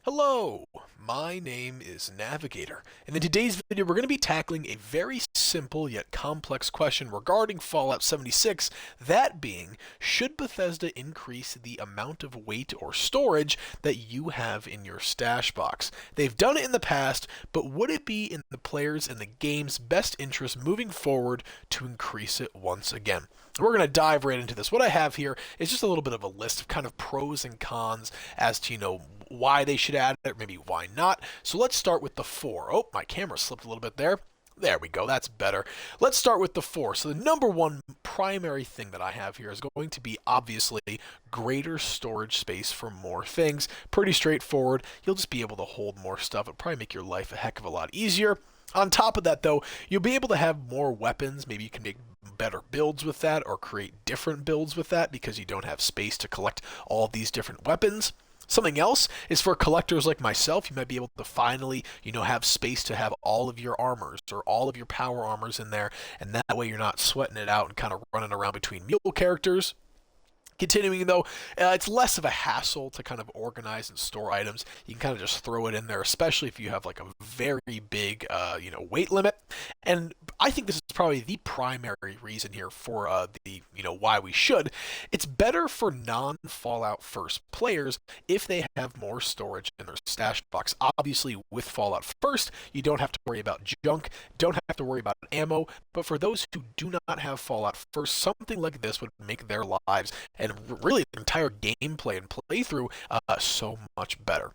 Hello, my name is Navigator, and in today's video we're going to be tackling a very simple yet complex question regarding Fallout 76, that being, should Bethesda increase the amount of weight or storage that you have in your stash box? They've done it in the past, but would it be in the players and the game's best interest moving forward to increase it once again? We're going to dive right into this. What I have here is just a little bit of a list of kind of pros and cons as to, why they should add it, or maybe why not. So let's start with the four. Oh, my camera slipped a little bit there. There we go, that's better. Let's start with the four. So the number one primary thing that I have here is going to be obviously greater storage space for more things. Pretty straightforward. You'll just be able to hold more stuff. It'll probably make your life a heck of a lot easier. On top of that, though, you'll be able to have more weapons. Maybe you can make better builds with that or create different builds with that because you don't have space to collect all of these different weapons. Something else is for collectors like myself, you might be able to finally, have space to have all of your armors or all of your power armors in there, and that way you're not sweating it out and kind of running around between mule characters. Continuing though, it's less of a hassle to kind of organize and store items. You can kind of just throw it in there, especially if you have like a very big, weight limit. And I think this is probably the primary reason here for why we should. It's better for non-Fallout First players if they have more storage in their stash box. Obviously, with Fallout First, you don't have to worry about junk, don't have to worry about ammo. But for those who do not have Fallout First, something like this would make their lives and really the entire gameplay and playthrough so much better.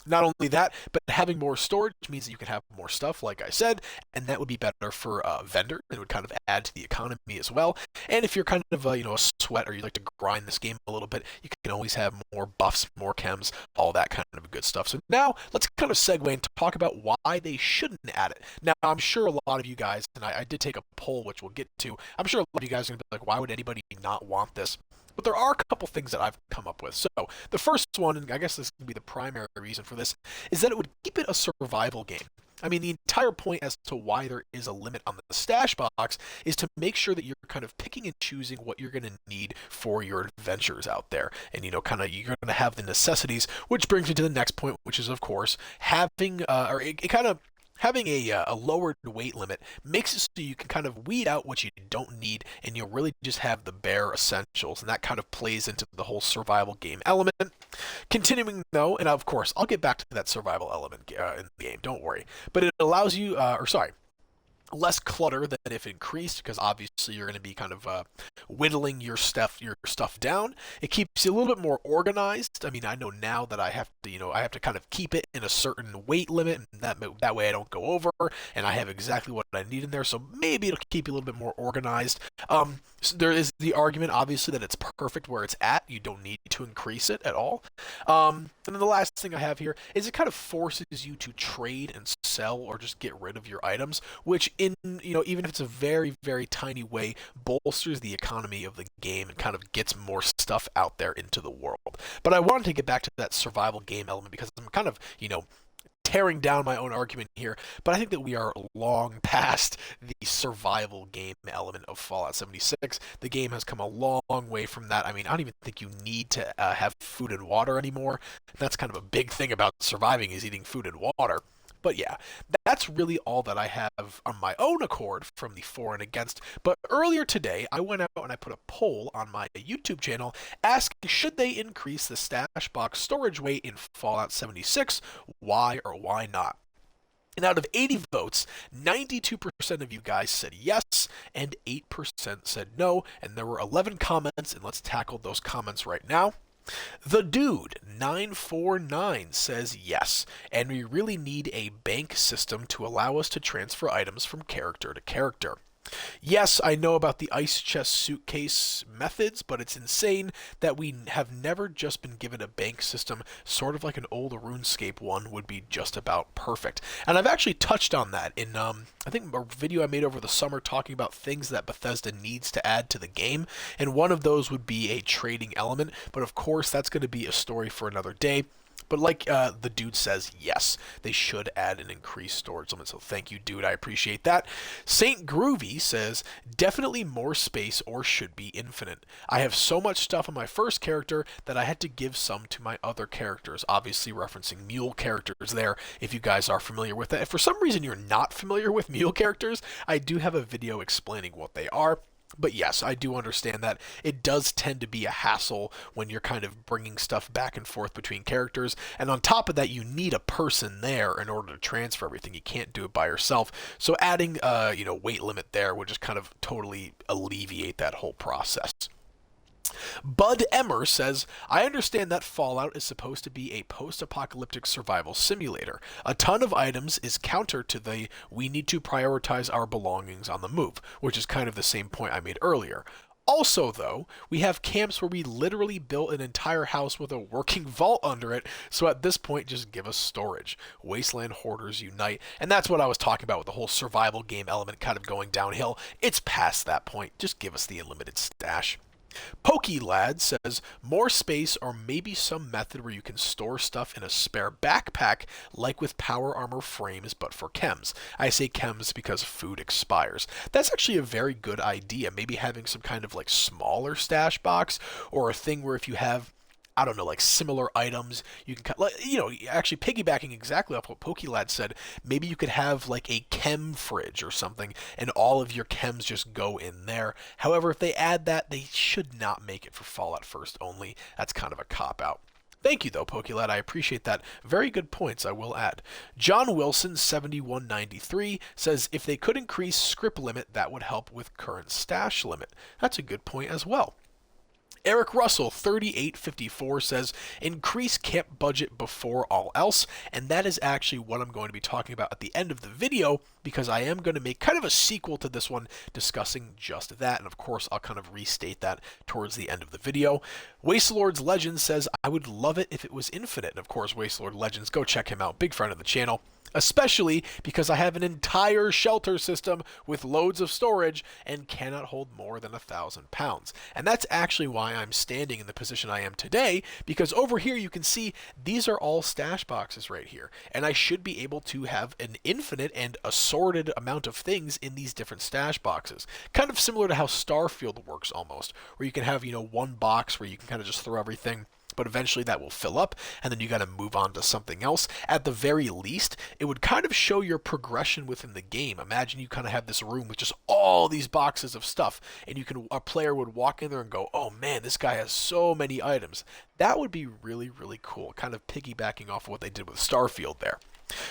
Not only that, but having more storage means that you can have more stuff, like I said, and that would be better for vendors. It would kind of add to the economy as well. And if you're kind of a sweat or you like to grind this game a little bit, you can always have more buffs, more chems, all that kind of good stuff. So now let's kind of segue and talk about why they shouldn't add it. Now I'm sure a lot of you guys, and I did take a poll, which we'll get to. I'm sure a lot of you guys are gonna be like, why would anybody not want this? But there are a couple things that I've come up with. So the first one, and I guess this would be the primary reason for this, is that it would keep it a survival game. I mean, the entire point as to why there is a limit on the stash box is to make sure that you're kind of picking and choosing what you're going to need for your adventures out there. And, kind of you're going to have the necessities, which brings me to the next point, which is, of course, having a lowered weight limit makes it so you can kind of weed out what you don't need and you'll really just have the bare essentials, and that kind of plays into the whole survival game element. Continuing though, and of course I'll get back to that survival element in the game, don't worry, but it allows you less clutter than if increased, because obviously you're going to be kind of whittling your stuff down. It keeps you a little bit more organized. I mean, I know now that I have to kind of keep it in a certain weight limit, and that way I don't go over, and I have exactly what I need in there. So maybe it'll keep you a little bit more organized. So there is the argument, obviously, that it's perfect where it's at. You don't need to increase it at all. And then the last thing I have here is it kind of forces you to trade and sell or just get rid of your items, which even if it's a very, very tiny way, bolsters the economy of the game and kind of gets more stuff out there into the world. But I wanted to get back to that survival game element because I'm kind of, tearing down my own argument here, but I think that we are long past the survival game element of Fallout 76. The game has come a long way from that. I mean, I don't even think you need to have food and water anymore. That's kind of a big thing about surviving, is eating food and water. But yeah, that's really all that I have on my own accord from the for and against. But earlier today, I went out and I put a poll on my YouTube channel asking should they increase the stash box storage weight in Fallout 76, why or why not? And out of 80 votes, 92% of you guys said yes, and 8% said no, and there were 11 comments, and let's tackle those comments right now. The Dude 949 says yes, and we really need a bank system to allow us to transfer items from character to character. Yes, I know about the ice chest suitcase methods, but it's insane that we have never just been given a bank system, sort of like an old RuneScape one would be just about perfect. And I've actually touched on that in, I think, a video I made over the summer talking about things that Bethesda needs to add to the game, and one of those would be a trading element, but of course that's going to be a story for another day. But like the dude says, yes, they should add an increased storage limit. So thank you, dude. I appreciate that. Saint Groovy says, definitely more space or should be infinite. I have so much stuff on my first character that I had to give some to my other characters. Obviously referencing mule characters there, if you guys are familiar with that. If for some reason you're not familiar with mule characters, I do have a video explaining what they are. But yes, I do understand that it does tend to be a hassle when you're kind of bringing stuff back and forth between characters. And on top of that, you need a person there in order to transfer everything. You can't do it by yourself. So adding, weight limit there would just kind of totally alleviate that whole process. Bud Emmer says, I understand that Fallout is supposed to be a post-apocalyptic survival simulator. A ton of items is counter to the we need to prioritize our belongings on the move, which is kind of the same point I made earlier. Also, though, we have camps where we literally built an entire house with a working vault under it, so at this point, just give us storage. Wasteland Hoarders unite, and that's what I was talking about with the whole survival game element kind of going downhill. It's past that point. Just give us the unlimited stash. PokeLad says, more space or maybe some method where you can store stuff in a spare backpack like with power armor frames but for chems. I say chems because food expires. That's actually a very good idea. Maybe having some kind of like smaller stash box or a thing where if you have I don't know, like similar items. You can, actually piggybacking exactly off what PokeLad said, maybe you could have like a chem fridge or something, and all of your chems just go in there. However, if they add that, they should not make it for Fallout First only. That's kind of a cop-out. Thank you, though, PokeLad. I appreciate that. Very good points, I will add. John Wilson, 7193, says, if they could increase script limit, that would help with current stash limit. That's a good point as well. Eric Russell, 3854, says, increase camp budget before all else, and that is actually what I'm going to be talking about at the end of the video, because I am going to make kind of a sequel to this one discussing just that, and of course I'll kind of restate that towards the end of the video. Wastelord's Legends says, I would love it if it was infinite, and of course Wastelord Legends, go check him out, big friend of the channel. Especially because I have an entire shelter system with loads of storage and cannot hold more than 1,000 pounds. And that's actually why I'm standing in the position I am today, because over here you can see these are all stash boxes right here. And I should be able to have an infinite and assorted amount of things in these different stash boxes. Kind of similar to how Starfield works almost, where you can have, one box where you can kind of just throw everything, but eventually that will fill up, and then you got to move on to something else. At the very least, it would kind of show your progression within the game. Imagine you kind of have this room with just all these boxes of stuff, and a player would walk in there and go, oh man, this guy has so many items. That would be really, really cool, kind of piggybacking off of what they did with Starfield there.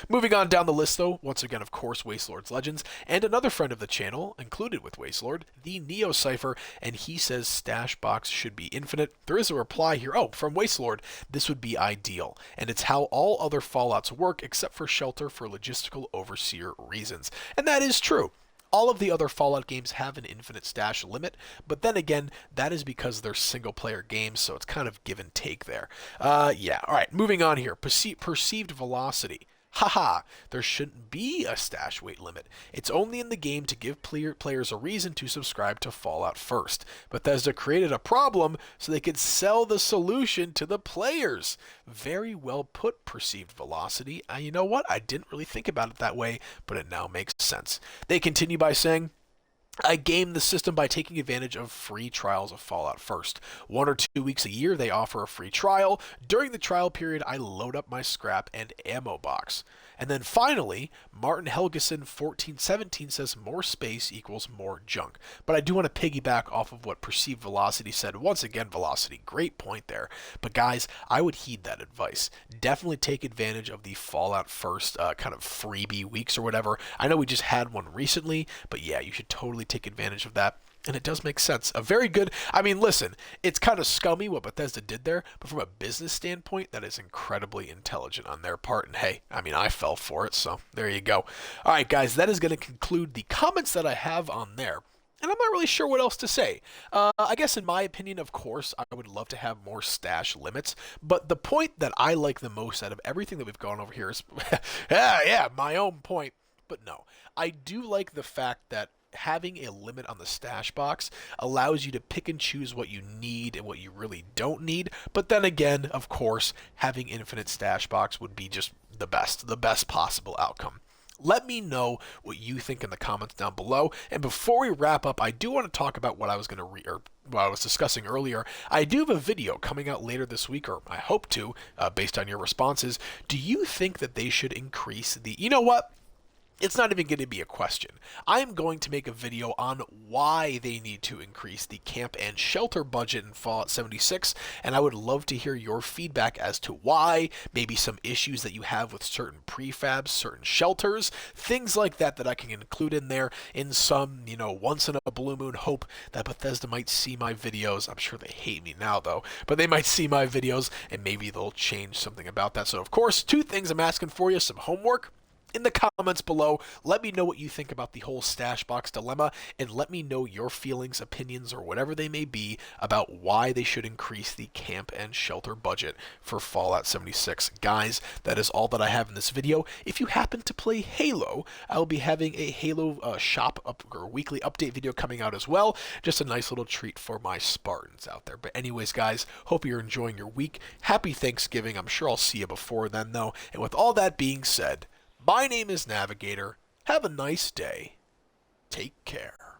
Moving on down the list, though, once again, of course, Wastelord's Legends, and another friend of the channel, included with Wastelord, the Neo Cypher, and he says stash box should be infinite. There is a reply here, from Wastelord, this would be ideal, and it's how all other Fallouts work except for Shelter for logistical overseer reasons. And that is true. All of the other Fallout games have an infinite stash limit, but then again, that is because they're single-player games, so it's kind of give and take there. Alright, moving on here. Perceived velocity. Haha, there shouldn't be a stash weight limit. It's only in the game to give players a reason to subscribe to Fallout First. Bethesda created a problem so they could sell the solution to the players. Very well put, Perceived Velocity. You know what? I didn't really think about it that way, but it now makes sense. They continue by saying, I game the system by taking advantage of free trials of Fallout First. 1 or 2 weeks a year, they offer a free trial. During the trial period, I load up my scrap and ammo box. And then finally, Martin Helgeson 1417 says more space equals more junk. But I do want to piggyback off of what Perceived Velocity said. Once again, Velocity, great point there. But guys, I would heed that advice. Definitely take advantage of the Fallout First kind of freebie weeks or whatever. I know we just had one recently, but yeah, you should totally take advantage of that. And it does make sense. Listen, it's kind of scummy what Bethesda did there, but from a business standpoint, that is incredibly intelligent on their part. And hey, I fell for it, so there you go. All right, guys, that is going to conclude the comments that I have on there. And I'm not really sure what else to say. I guess in my opinion, of course, I would love to have more stash limits. But the point that I like the most out of everything that we've gone over here is, my own point. But no, I do like the fact that having a limit on the stash box allows you to pick and choose what you need and what you really don't need. But then again, of course, having infinite stash box would be just the best possible outcome. Let me know what you think in the comments down below. And before we wrap up, I do want to talk about what I was going to or what I was discussing earlier. I do have a video coming out later this week, or I hope to, based on your responses. Do you think that they should increase the? You know what? It's not even going to be a question. I'm going to make a video on why they need to increase the camp and shelter budget in Fallout 76, and I would love to hear your feedback as to why, maybe some issues that you have with certain prefabs, certain shelters, things like that that I can include in there in some, once in a blue moon hope that Bethesda might see my videos. I'm sure they hate me now though, but they might see my videos and maybe they'll change something about that. So of course, two things I'm asking for you, some homework. In the comments below, let me know what you think about the whole stash box dilemma, and let me know your feelings, opinions, or whatever they may be about why they should increase the camp and shelter budget for Fallout 76. Guys, that is all that I have in this video. If you happen to play Halo, I will be having a Halo shop or weekly update video coming out as well. Just a nice little treat for my Spartans out there. But anyways, guys, hope you're enjoying your week. Happy Thanksgiving. I'm sure I'll see you before then, though. And with all that being said, my name is Navigator. Have a nice day. Take care.